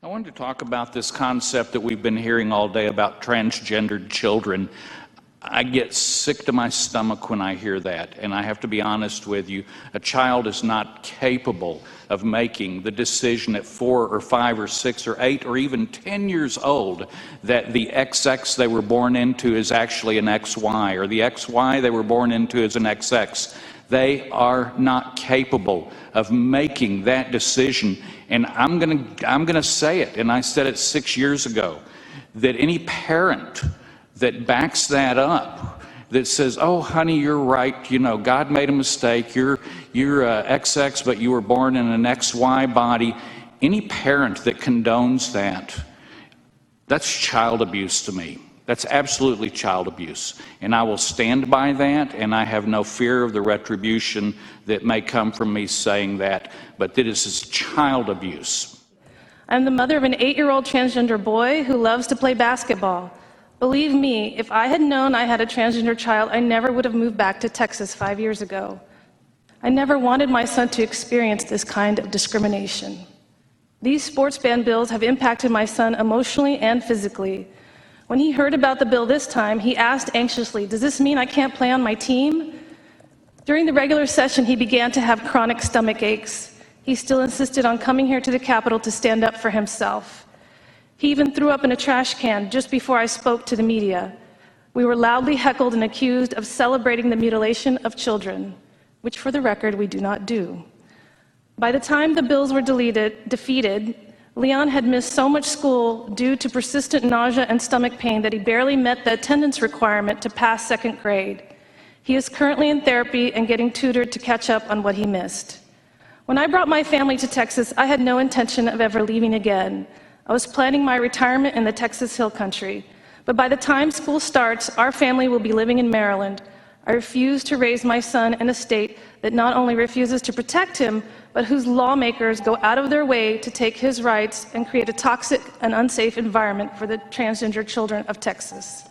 I wanted to talk about this concept that we've been hearing all day about transgendered children. I get sick to my stomach when I hear that, and I have to be honest with you. A child is not capable of making the decision at 4 or 5 or 6 or 8 or even 10 years old that the XX they were born into is actually an XY, or the XY they were born into is an XX. They are not capable of making that decision. And I'm gonna say it, and I said it 6 years ago, that any parent that backs that up, that says, "Oh, honey, you're right. You know, God made a mistake. You're XX, but you were born in an XY body." Any parent that condones that, that's child abuse to me. That's absolutely child abuse. And I will stand by that, and I have no fear of the retribution that may come from me saying that. But this is child abuse. I'm the mother of an 8-year-old transgender boy who loves to play basketball. Believe me, if I had known I had a transgender child, I never would have moved back to Texas 5 years ago. I never wanted my son to experience this kind of discrimination. These sports ban bills have impacted my son emotionally and physically. When he heard about the bill this time, he asked anxiously, "Does this mean I can't play on my team?" During the regular session, he began to have chronic stomach aches. He still insisted on coming here to the Capitol to stand up for himself. He even threw up in a trash can just before I spoke to the media. We were loudly heckled and accused of celebrating the mutilation of children, which for the record we do not do. By the time the bills were defeated, Leon had missed so much school due to persistent nausea and stomach pain that he barely met the attendance requirement to pass 2nd grade. He is currently in therapy and getting tutored to catch up on what he missed. When I brought my family to Texas, I had no intention of ever leaving again. I was planning my retirement in the Texas Hill Country. But by the time school starts, our family will be living in Maryland. I refuse to raise my son in a state that not only refuses to protect him, but whose lawmakers go out of their way to take his rights and create a toxic and unsafe environment for the transgender children of Texas.